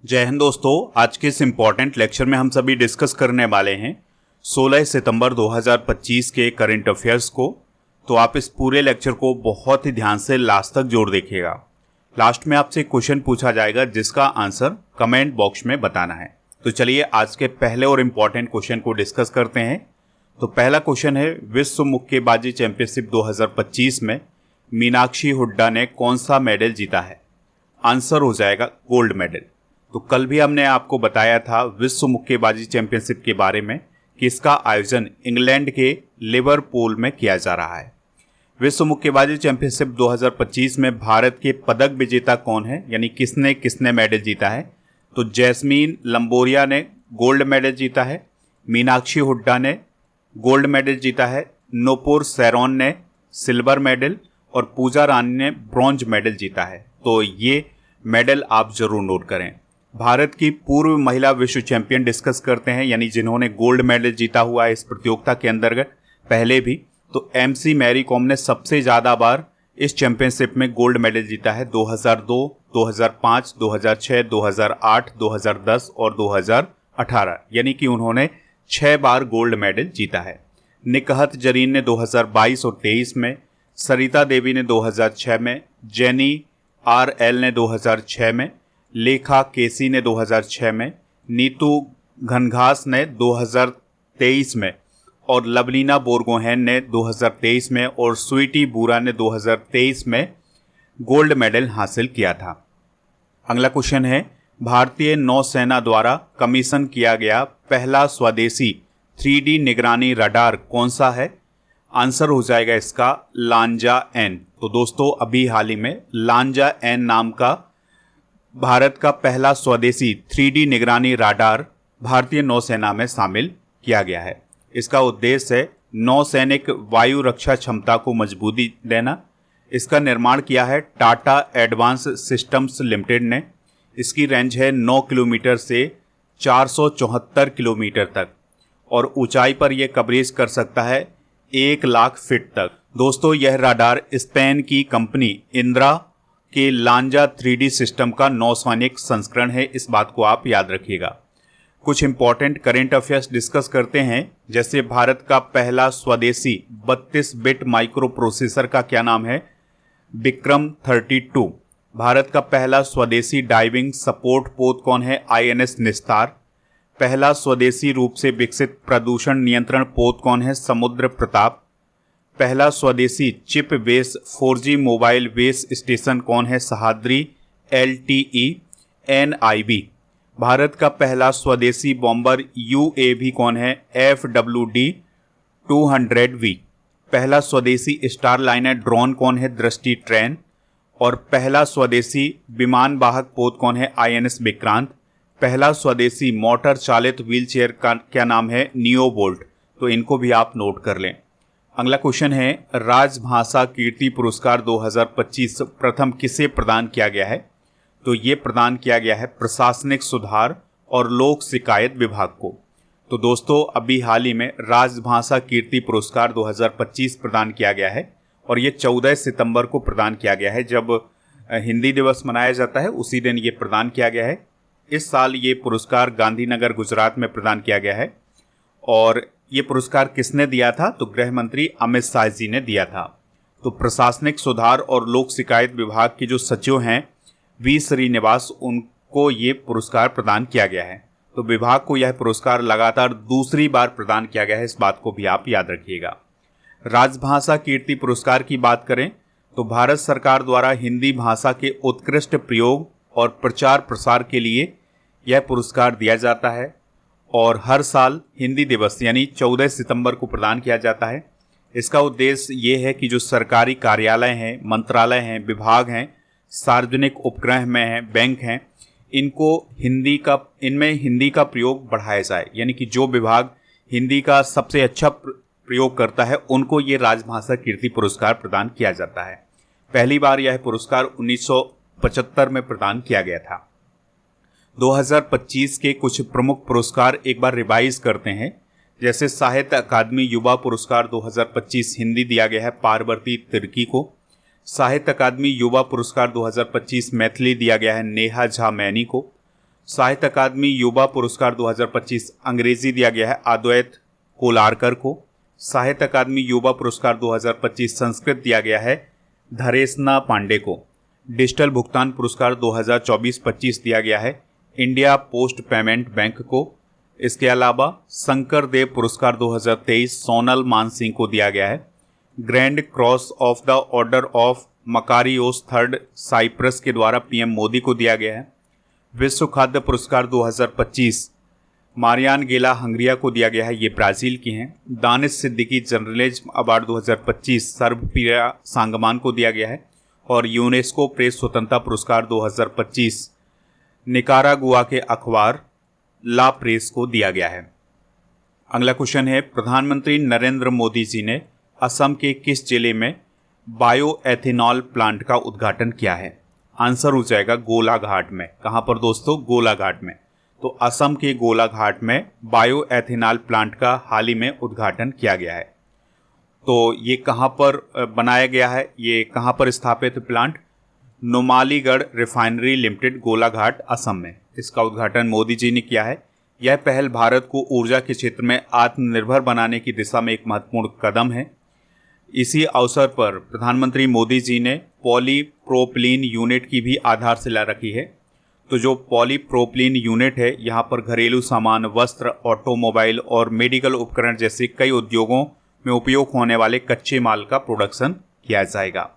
जय हिंद दोस्तों। आज के इस इम्पॉर्टेंट लेक्चर में हम सभी डिस्कस करने वाले हैं 16 सितंबर 2025 के करंट अफेयर्स को। तो आप इस पूरे लेक्चर को बहुत ही ध्यान से लास्ट तक जोड़ देखिएगा। लास्ट में आपसे एक क्वेश्चन पूछा जाएगा जिसका आंसर कमेंट बॉक्स में बताना है। तो चलिए आज के पहले और इम्पॉर्टेंट क्वेश्चन को डिस्कस करते हैं। तो पहला क्वेश्चन है, विश्व मुक्केबाजी चैंपियनशिप 2025 में मीनाक्षी हुड्डा ने कौन सा मेडल जीता है? आंसर हो जाएगा गोल्ड मेडल। तो कल भी हमने आपको बताया था विश्व मुक्केबाजी चैंपियनशिप के बारे में कि इसका आयोजन इंग्लैंड के लिवरपूल में किया जा रहा है। विश्व मुक्केबाजी चैंपियनशिप 2025 में भारत के पदक विजेता कौन है, यानी किसने किसने मेडल जीता है? तो जैस्मीन लंबोरिया ने गोल्ड मेडल जीता है, मीनाक्षी हुड्डा ने गोल्ड मेडल जीता है, नूपुर सैरोन ने सिल्वर मेडल और पूजा रानी ने ब्रॉन्ज मेडल जीता है। तो ये मेडल आप जरूर नोट करें। भारत की पूर्व महिला विश्व चैंपियन डिस्कस करते हैं, यानी जिन्होंने गोल्ड मेडल जीता हुआ है इस प्रतियोगिता के अंतर्गत पहले भी। तो एमसी मैरी कॉम ने सबसे ज़्यादा बार इस चैंपियनशिप में गोल्ड मेडल जीता है, 2002, 2005, 2006, 2008, 2010 और 2018, यानी कि उन्होंने 6 बार गोल्ड मेडल जीता है। निकहत जरीन ने 2022 और 23 में, सरिता देवी ने 2006 में, जेनी आरएल ने 2006 में, लेखा केसी ने 2006 में, नीतू घनघास ने 2023 में और लवलीना बोरगोहेन ने 2023 में और स्वीटी बूरा ने 2023 में गोल्ड मेडल हासिल किया था। अगला क्वेश्चन है, भारतीय नौसेना द्वारा कमीशन किया गया पहला स्वदेशी 3D निगरानी रडार कौन सा है? आंसर हो जाएगा इसका लांजा एन। तो दोस्तों अभी हाल ही में लांजा एन नाम का भारत का पहला स्वदेशी 3D निगरानी रडार भारतीय नौसेना में शामिल किया गया है। इसका उद्देश्य है नौसैनिक वायु रक्षा क्षमता को मजबूती देना। इसका निर्माण किया है टाटा एडवांस सिस्टम्स लिमिटेड ने। इसकी रेंज है 9 किलोमीटर से 474 किलोमीटर तक और ऊंचाई पर यह कवरेज कर सकता है 1 लाख फीट तक। दोस्तों यह रडार स्पेन की कंपनी इंद्रा के लांजा 3D सिस्टम का नौसैनिक संस्करण है, इस बात को आप याद रखिएगा। कुछ इंपॉर्टेंट करेंट अफेयर्स डिस्कस करते हैं, जैसे भारत का पहला स्वदेशी 32 बिट माइक्रो प्रोसेसर का क्या नाम है? विक्रम 32। भारत का पहला स्वदेशी डाइविंग सपोर्ट पोत कौन है? INS निस्तार। पहला स्वदेशी रूप से विकसित प्रदूषण नियंत्रण पोत कौन है? समुद्र प्रताप। पहला स्वदेशी chip base 4G mobile base station कौन है? Sahyadri LTE NIB। भारत का पहला स्वदेशी बॉम्बर UAV कौन है? FWD 200V। पहला स्वदेशी स्टार लाइनर ड्रोन कौन है? दृष्टि ट्रेन। और पहला स्वदेशी विमान वाहक पोत कौन है? INS विक्रांत। पहला स्वदेशी मोटर चालित व्हीलचेयर का क्या नाम है? Neo bolt. तो इनको भी आप नोट कर लें। अगला क्वेश्चन है, राजभाषा कीर्ति पुरस्कार 2025 प्रथम किसे प्रदान किया गया है? तो ये प्रदान किया गया है प्रशासनिक सुधार और लोक शिकायत विभाग को। तो दोस्तों अभी हाल ही में राजभाषा कीर्ति पुरस्कार 2025 प्रदान किया गया है और ये 14 सितंबर को प्रदान किया गया है। जब हिंदी दिवस मनाया जाता है उसी दिन ये प्रदान किया गया है। इस साल ये पुरस्कार गांधीनगर गुजरात में प्रदान किया गया है और ये पुरस्कार किसने दिया था? तो गृह मंत्री अमित शाह जी ने दिया था। तो प्रशासनिक सुधार और लोक शिकायत विभाग के जो सचिव हैं वी श्रीनिवास, उनको ये पुरस्कार प्रदान किया गया है। तो विभाग को यह पुरस्कार लगातार दूसरी बार प्रदान किया गया है, इस बात को भी आप याद रखिएगा। राजभाषा कीर्ति पुरस्कार की बात करें तो भारत सरकार द्वारा हिंदी भाषा के उत्कृष्ट प्रयोग और प्रचार प्रसार के लिए यह पुरस्कार दिया जाता है और हर साल हिंदी दिवस यानी 14 सितंबर को प्रदान किया जाता है। इसका उद्देश्य ये है कि जो सरकारी कार्यालय हैं, मंत्रालय हैं, विभाग हैं, सार्वजनिक उपक्रम में हैं, बैंक हैं, इनमें हिंदी का प्रयोग बढ़ाया जाए, यानी कि जो विभाग हिंदी का सबसे अच्छा प्रयोग करता है उनको ये राजभाषा कीर्ति पुरस्कार प्रदान किया जाता है। पहली बार यह पुरस्कार 1975 में प्रदान किया गया था। 2025 के कुछ प्रमुख पुरस्कार एक बार रिवाइज करते हैं, जैसे साहित्य अकादमी युवा पुरस्कार 2025 हिंदी दिया गया है पार्वती तिर्की को। साहित्य अकादमी युवा पुरस्कार 2025 मैथिली दिया गया है नेहा झा मैनी को। साहित्य अकादमी युवा पुरस्कार 2025 अंग्रेजी दिया गया है अद्वैत कोलारकर को। साहित्य अकादमी युवा पुरस्कार 2025 संस्कृत दिया गया है धरेसना पांडे को। डिजिटल भुगतान पुरस्कार 2024-25 दिया गया है इंडिया पोस्ट पेमेंट बैंक को। इसके अलावा शंकर देव पुरस्कार 2023 सोनल मानसिंह को दिया गया है। Grand cross of the order of Makarios third Cyprus के द्वारा पीएम मोदी को दिया गया है। विश्व खाद्य पुरस्कार 2025 मारियान गेला हंगरिया को दिया गया है, ये ब्राजील की हैं। दानिश सिद्दीकी जर्नलिज्म अवार्ड 2025 सर्वप्रिया सांगमान को दिया गया है। और यूनेस्को प्रेस स्वतंत्रता पुरस्कार 2025 निकारागुआ के अखबार ला प्रेस को दिया गया है। अगला क्वेश्चन है, प्रधानमंत्री नरेंद्र मोदी जी ने असम के किस जिले में बायो एथेनॉल प्लांट का उद्घाटन किया है? आंसर हो जाएगा गोलाघाट में। कहाँ पर दोस्तों? गोलाघाट में। तो असम के गोलाघाट में बायो एथेनॉल प्लांट का हाल ही में उद्घाटन किया गया है। तो ये कहाँ पर बनाया गया है, ये कहाँ पर स्थापित है plant? Numaligarh refinery limited, Golaghat, Assam में इसका उद्घाटन मोदी जी ने किया है। यह पहल भारत को ऊर्जा के क्षेत्र में आत्मनिर्भर बनाने की दिशा में एक महत्वपूर्ण कदम है। इसी अवसर पर प्रधानमंत्री मोदी जी ने पॉलीप्रोपिलीन यूनिट की भी आधारशिला रखी है। तो जो पॉलीप्रोपिलीन यूनिट है, यहाँ पर घरेलू सामान, वस्त्र, ऑटोमोबाइल और मेडिकल उपकरण जैसे कई उद्योगों में उपयोग होने वाले कच्चे माल का प्रोडक्शन किया जाएगा।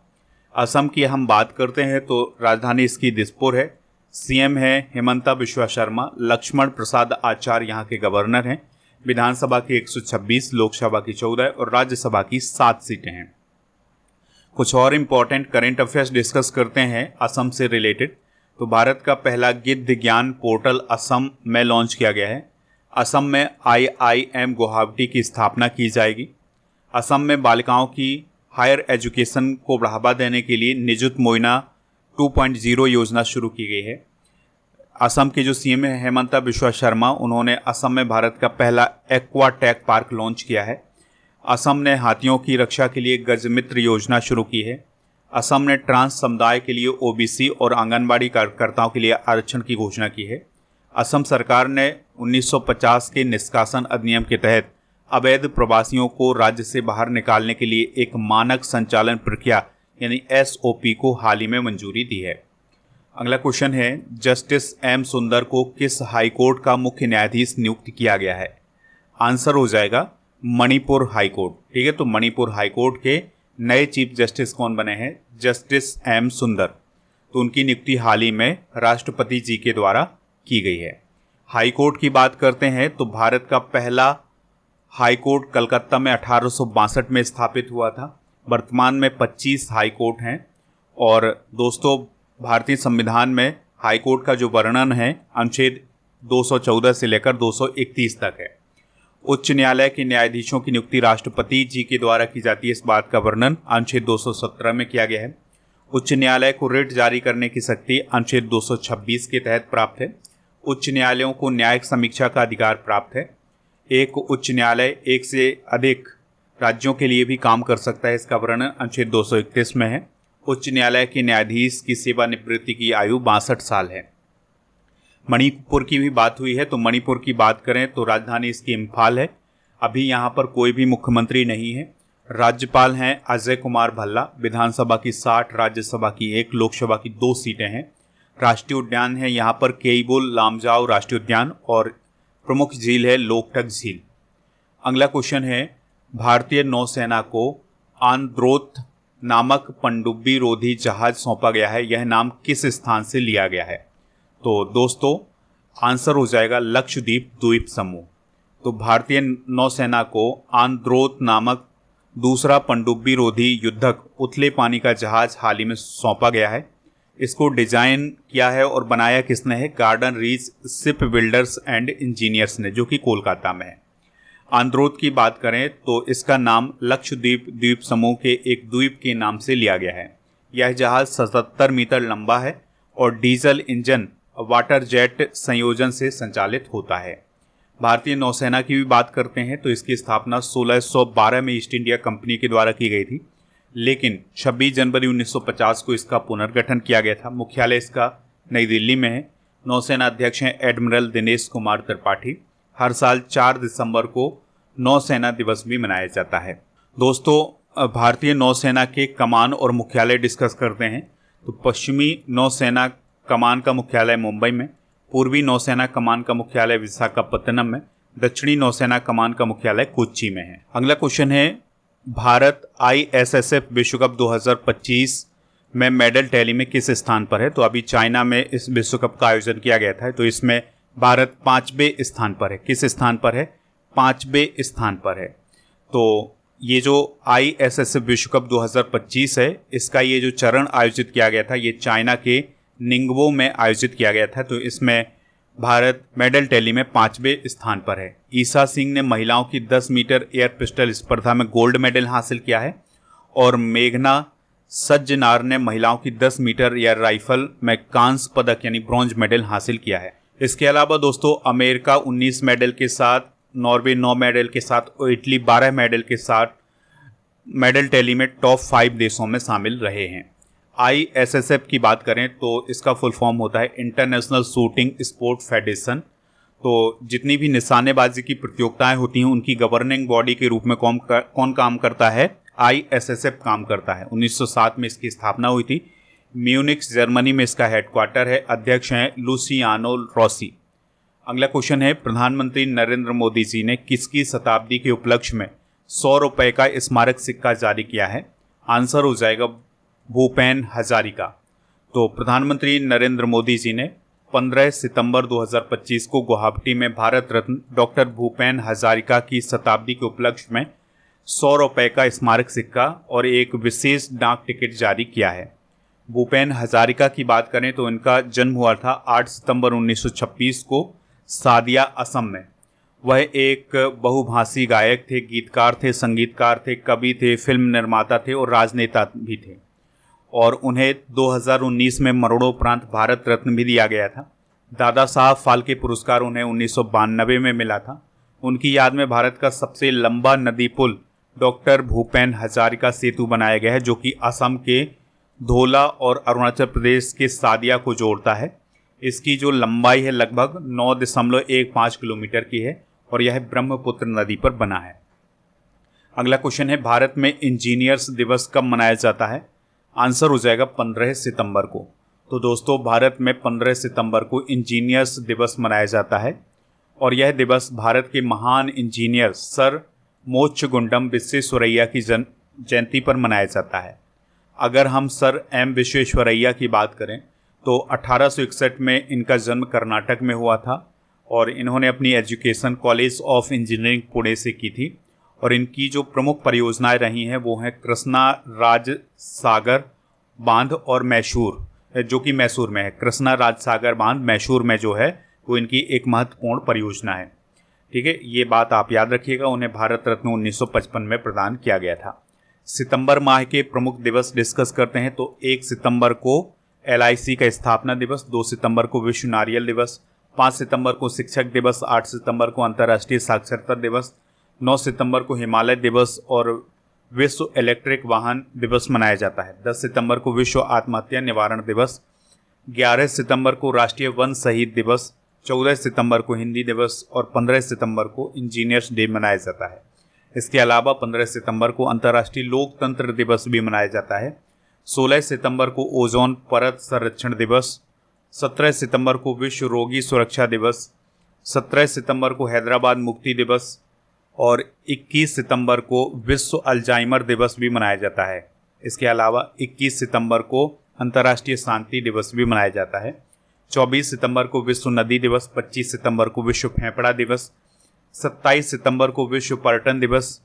असम की हम बात करते हैं तो राजधानी इसकी दिसपुर है। सीएम है हिमंता बिश्वा शर्मा। लक्ष्मण प्रसाद आचार्य यहाँ के गवर्नर हैं। विधानसभा की 126, लोकसभा की 14 और राज्यसभा की 7 सीटें हैं। कुछ और इम्पोर्टेंट करेंट अफेयर्स डिस्कस करते हैं असम से रिलेटेड। तो भारत का पहला गिद्ध ज्ञान पोर्टल असम में लॉन्च किया गया है। असम में IIM गुवाहाटी की स्थापना की जाएगी। असम में बालिकाओं की हायर एजुकेशन को बढ़ावा देने के लिए निजुत मोइना 2.0 योजना शुरू की गई है। असम के जो सीएम है हेमंता बिश्वा शर्मा, उन्होंने असम में भारत का पहला एक्वा टेक पार्क लॉन्च किया है। असम ने हाथियों की रक्षा के लिए गजमित्र योजना शुरू की है। असम ने ट्रांस समुदाय के लिए OBC और आंगनबाड़ी कार्यकर्ताओं के लिए आरक्षण की घोषणा की है। असम सरकार ने 1950 के निष्कासन अधिनियम के तहत अवैध प्रवासियों को राज्य से बाहर निकालने के लिए एक मानक संचालन प्रक्रिया यानी SOP को हाल ही में मंजूरी दी है। अगला क्वेश्चन है, जस्टिस M सुंदर को किस हाईकोर्ट का मुख्य न्यायाधीश नियुक्त किया गया है? आंसर हो जाएगा मणिपुर हाईकोर्ट। ठीक है, तो मणिपुर हाईकोर्ट के नए चीफ जस्टिस कौन बने हैं? जस्टिस M सुंदर। तो उनकी नियुक्ति हाल ही में राष्ट्रपति जी के द्वारा की गई है। हाईकोर्ट की बात करते हैं तो भारत का पहला हाईकोर्ट कलकत्ता में 1862 में स्थापित हुआ था। वर्तमान में 25 हाईकोर्ट हैं। और दोस्तों, भारतीय संविधान में हाईकोर्ट का जो वर्णन है अनुच्छेद 214 से लेकर 231 तक है। उच्च न्यायालय के न्यायाधीशों की नियुक्ति राष्ट्रपति जी के द्वारा की जाती है। इस बात का वर्णन अनुच्छेद 217 में किया गया है। उच्च न्यायालय को रिट जारी करने की शक्ति अनुच्छेद 226 के तहत प्राप्त है। उच्च न्यायालयों को न्यायिक समीक्षा का अधिकार प्राप्त है। एक उच्च न्यायालय एक से अधिक राज्यों के लिए भी काम कर सकता है। इसका वर्णन अनुच्छेद 231 में है। उच्च न्यायालय के न्यायाधीश की सेवानिवृत्ति की आयु 62 साल है। मणिपुर की भी बात हुई है, तो मणिपुर की बात करें तो राजधानी इसकी इम्फाल है। अभी यहाँ पर कोई भी मुख्यमंत्री नहीं है। राज्यपाल हैं अजय कुमार भल्ला। विधानसभा की 60, राज्यसभा की 1, लोकसभा की 2 सीटें हैं। राष्ट्रीय उद्यान है यहाँ पर केईबुल लामजाओ राष्ट्रीय उद्यान और प्रमुख झील है लोकटक झील। अगला क्वेश्चन है, भारतीय नौसेना को आंद्रोथ नामक पनडुब्बी रोधी जहाज सौंपा गया है। यह नाम किस स्थान से लिया गया है? तो दोस्तों, आंसर हो जाएगा लक्षद्वीप द्वीप समूह। तो भारतीय नौसेना को आंद्रोथ नामक दूसरा पनडुब्बी रोधी युद्धक उथले पानी का जहाज हाल ही में सौंपा गया है। इसको डिजाइन किया है और बनाया किसने है? Garden reach ship builders and engineers ने, जो कि कोलकाता में है। आंद्रोथ की बात करें तो इसका नाम लक्षद्वीप द्वीप समूह के एक द्वीप के नाम से लिया गया है। यह जहाज 77 मीटर लंबा है और डीजल इंजन वाटर जेट संयोजन से संचालित होता है। भारतीय नौसेना की भी बात करते हैं तो इसकी स्थापना 1612 में ईस्ट इंडिया कंपनी के द्वारा की गई थी, लेकिन 26 जनवरी 1950 को इसका पुनर्गठन किया गया था। मुख्यालय इसका नई दिल्ली में है। नौसेना अध्यक्ष हैं एडमिरल दिनेश कुमार त्रिपाठी। हर साल 4 दिसंबर को नौसेना दिवस भी मनाया जाता है। दोस्तों, भारतीय नौसेना के कमान और मुख्यालय डिस्कस करते हैं। तो पश्चिमी नौसेना कमान का मुख्यालय मुंबई में, पूर्वी नौसेना कमान का मुख्यालय विशाखापत्तनम में, दक्षिणी नौसेना कमान का मुख्यालय कोच्चि में है। अगला क्वेश्चन है, भारत ISSF विश्व कप 2025 में मेडल टैली में किस स्थान पर है? तो अभी चाइना में इस विश्व कप का आयोजन किया गया था, तो इसमें भारत 5वें स्थान पर है। किस स्थान पर है? 5वें स्थान पर है। तो ये जो ISSF विश्व कप 2025 है, इसका ये जो चरण आयोजित किया गया था, ये चाइना के निंगवो में आयोजित किया गया था। तो इसमें भारत मेडल टैली में 5वें स्थान पर है। ईसा सिंह ने महिलाओं की 10 मीटर एयर पिस्टल स्पर्धा में गोल्ड मेडल हासिल किया है और मेघना सज्जनार ने महिलाओं की 10 मीटर एयर राइफल में कांस्य पदक यानी ब्रॉन्ज मेडल हासिल किया है। इसके अलावा दोस्तों, अमेरिका 19 मेडल के साथ, नॉर्वे 9 मेडल के साथ और इटली 12 मेडल के साथ मेडल टैली में टॉप 5 देशों में शामिल रहे हैं। ISSF की बात करें तो इसका फुल फॉर्म होता है इंटरनेशनल शूटिंग स्पोर्ट फेडरेशन। तो जितनी भी निशानेबाजी की प्रतियोगिताएं होती हैं, उनकी गवर्निंग बॉडी के रूप में कौन काम करता है? ISSF काम करता है। 1907 में इसकी स्थापना हुई थी। म्यूनिख जर्मनी में इसका हेडक्वार्टर है। अध्यक्ष हैं लुसियानो रॉसी। अगला क्वेश्चन है, प्रधानमंत्री नरेंद्र मोदी जी ने किसकी शताब्दी के उपलक्ष्य में 100 रुपये का स्मारक सिक्का जारी किया है? आंसर हो जाएगा भूपेन हजारिका। तो प्रधानमंत्री नरेंद्र मोदी जी ने 15 सितंबर 2025 को गुवाहाटी में भारत रत्न डॉक्टर भूपेन हजारिका की शताब्दी के उपलक्ष्य में 100 रुपये का स्मारक सिक्का और एक विशेष डाक टिकट जारी किया है। भूपेन हजारिका की बात करें तो इनका जन्म हुआ था 8 सितंबर 1926 को सादिया, असम में। वह एक बहुभाषी गायक थे, गीतकार थे, संगीतकार थे, कवि थे, फिल्म निर्माता थे और राजनेता भी थे। और उन्हें 2019 में मरणोपरांत भारत रत्न भी दिया गया था। दादा साहब फाल्के पुरस्कार उन्हें 1992 में मिला था। उनकी याद में भारत का सबसे लंबा नदी पुल डॉक्टर भूपेन हजारिका सेतु बनाया गया है, जो कि असम के धोला और अरुणाचल प्रदेश के सादिया को जोड़ता है। इसकी जो लंबाई है लगभग 9.15 किलोमीटर की है और यह ब्रह्मपुत्र नदी पर बना है। अगला क्वेश्चन है, भारत में इंजीनियर्स दिवस कब मनाया जाता है? आंसर हो जाएगा 15 सितंबर को। तो दोस्तों, भारत में 15 सितंबर को इंजीनियर्स दिवस मनाया जाता है और यह दिवस भारत के महान इंजीनियर सर मोक्षगुंडम विश्वेश्वरैया की जयंती पर मनाया जाता है। अगर हम सर एम विश्वेश्वरैया की बात करें तो 1861 में इनका जन्म कर्नाटक में हुआ था और इन्होंने अपनी education college of engineering Pune से की थी। और इनकी जो प्रमुख परियोजनाएं रही हैं वो हैं कृष्णा राज सागर बांध और मैसूर, जो कि मैसूर में है। कृष्णा राज सागर बांध मैसूर में जो है वो इनकी एक महत्वपूर्ण परियोजना है। ठीक है, ये बात आप याद रखिएगा। उन्हें भारत रत्न 1955 में प्रदान किया गया था। सितंबर माह के प्रमुख दिवस डिस्कस करते हैं तो 1 सितंबर को LIC का स्थापना दिवस, 2 सितंबर को विश्व नारियल दिवस, 5 सितंबर को शिक्षक दिवस, 8 सितंबर को अंतर्राष्ट्रीय साक्षरता दिवस, 9 सितंबर को हिमालय दिवस और विश्व इलेक्ट्रिक वाहन दिवस मनाया जाता है। 10 सितंबर को विश्व आत्महत्या निवारण दिवस, 11 सितंबर को राष्ट्रीय वन शहीद दिवस, 14 सितंबर को हिंदी दिवस और 15 सितंबर को इंजीनियर्स डे मनाया जाता है। इसके अलावा 15 सितंबर को अंतर्राष्ट्रीय लोकतंत्र दिवस भी मनाया जाता है। 16 सितंबर को ओजोन परत संरक्षण दिवस, 17 सितंबर को विश्व रोगी सुरक्षा दिवस, 17 सितंबर को हैदराबाद मुक्ति दिवस और 21 सितंबर को विश्व अल्जाइमर दिवस भी मनाया जाता है। इसके अलावा 21 सितंबर को अंतर्राष्ट्रीय शांति दिवस भी मनाया जाता है। 24 सितंबर को विश्व नदी दिवस, 25 सितंबर को विश्व फेफड़ा दिवस, 27 सितंबर को विश्व पर्यटन दिवस,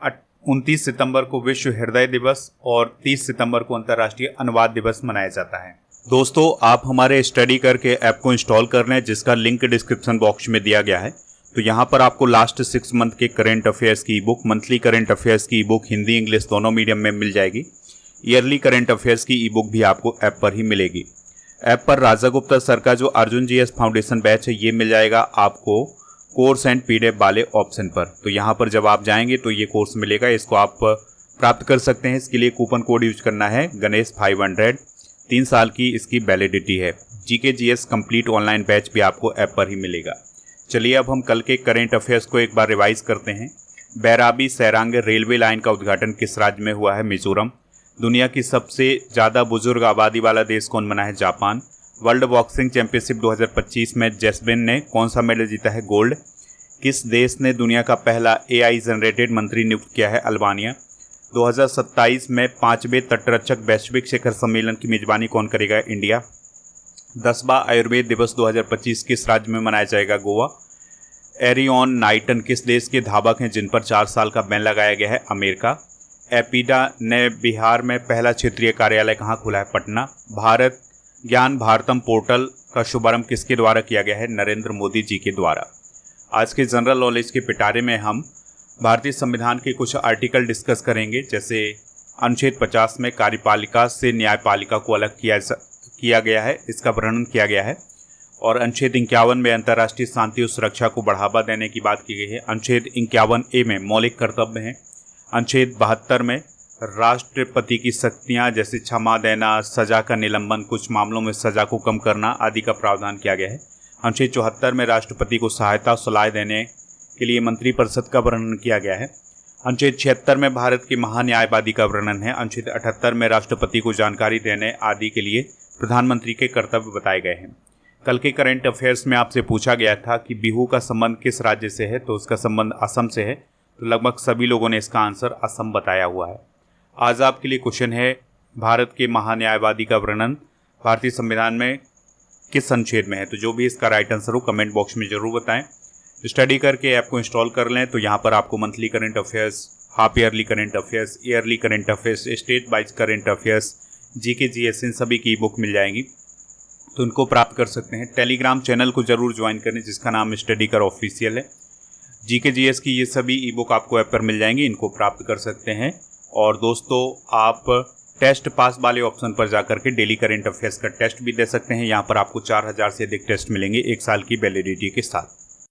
29 सितंबर को विश्व हृदय दिवस और 30 सितंबर को अंतर्राष्ट्रीय अनुवाद दिवस मनाया जाता है। दोस्तों, आप हमारे स्टडी करके ऐप को इंस्टॉल कर लें, जिसका लिंक डिस्क्रिप्शन बॉक्स में दिया गया है। तो यहाँ पर आपको लास्ट 6 मंथ के करंट अफेयर्स की बुक, मंथली करंट अफेयर्स की बुक हिंदी इंग्लिश दोनों मीडियम में मिल जाएगी। ईयरली करंट अफेयर्स की ई बुक भी आपको ऐप पर ही मिलेगी। ऐप पर राजा गुप्ता सर का जो अर्जुन GS फाउंडेशन बैच है ये मिल जाएगा आपको कोर्स एंड PDF वाले ऑप्शन पर। तो यहाँ पर जब आप जाएंगे तो ये कोर्स मिलेगा, इसको आप प्राप्त कर सकते हैं। इसके लिए कूपन कोड यूज करना है गणेश 500, 3 साल की इसकी वैलिडिटी है। GK GS complete online batch भी आपको ऐप पर ही मिलेगा। चलिए अब हम कल के करेंट अफेयर्स को एक बार रिवाइज करते हैं। बैराबी सैरांग रेलवे लाइन का उद्घाटन किस राज्य में हुआ है? मिजोरम। दुनिया की सबसे ज़्यादा बुजुर्ग आबादी वाला देश कौन बना है? जापान। वर्ल्ड बॉक्सिंग चैंपियनशिप 2025 में जैस्मिन ने कौन सा मेडल जीता है? गोल्ड। किस देश ने दुनिया का पहला एआई जनरेटेड मंत्री नियुक्त किया है? अल्बानिया। 2027 में 5वें तटरक्षक वैश्विक शिखर सम्मेलन की मेजबानी कौन करेगा? इंडिया। 10वां आयुर्वेद दिवस 2025 किस राज्य में मनाया जाएगा? गोवा। एरियन नाइटन किस देश के धावक हैं जिन पर 4 साल का बैन लगाया गया है? अमेरिका। एपीडा ने बिहार में पहला क्षेत्रीय कार्यालय कहाँ खोला है? पटना। भारत ज्ञान भारतम पोर्टल का शुभारंभ किसके द्वारा किया गया है? नरेंद्र मोदी जी के द्वारा। आज के जनरल नॉलेज के पिटारे में हम भारतीय संविधान के कुछ आर्टिकल डिस्कस करेंगे, जैसे अनुच्छेद 50 में कार्यपालिका से न्यायपालिका को अलग किया गया है, इसका वर्णन किया गया है। और अनुच्छेद 51 में अंतर्राष्ट्रीय शांति और सुरक्षा को बढ़ावा देने की बात की गई है। अनुच्छेद 51A में मौलिक कर्तव्य हैं। अनुच्छेद 72 में राष्ट्रपति की शक्तियां जैसे क्षमा देना, सजा का निलंबन, कुछ मामलों में सजा को कम करना आदि का प्रावधान किया गया है। अनुच्छेद 74 में राष्ट्रपति को सहायता और सलाह देने के लिए मंत्रिपरिषद का वर्णन किया गया है। अनुच्छेद 76 में भारत के महान्यायवादी का वर्णन है। अनुच्छेद 78 में राष्ट्रपति को जानकारी देने आदि के लिए प्रधानमंत्री के कर्तव्य बताए गए हैं। कल के करंट अफेयर्स में आपसे पूछा गया था कि बिहू का संबंध किस राज्य से है, तो उसका संबंध असम से है। तो लगभग सभी लोगों ने इसका आंसर असम बताया हुआ है। आज आपके लिए क्वेश्चन है, भारत के महान्यायवादी का वर्णन भारतीय संविधान में किस अनुच्छेद में है? तो जो भी इसका राइट आंसर हो कमेंट बॉक्स में ज़रूर बताएं। स्टडी करके ऐप को इंस्टॉल कर लें तो यहाँ पर आपको monthly current affairs, half yearly current affairs, yearly current affairs, state wise current affairs, GK GS, इन सभी की बुक मिल जाएंगी, तो इनको प्राप्त कर सकते हैं। टेलीग्राम चैनल को जरूर ज्वाइन करें जिसका नाम स्टडी कर ऑफिशियल है। जीके जीएस की ये सभी ई बुक आपको ऐप पर मिल जाएंगी, इनको प्राप्त कर सकते हैं। और दोस्तों, आप टेस्ट पास वाले ऑप्शन पर जाकर के डेली करंट अफेयर्स का टेस्ट भी दे सकते हैं। यहाँ पर आपको 4000 से अधिक टेस्ट मिलेंगे 1 साल की वैलिडिटी के साथ।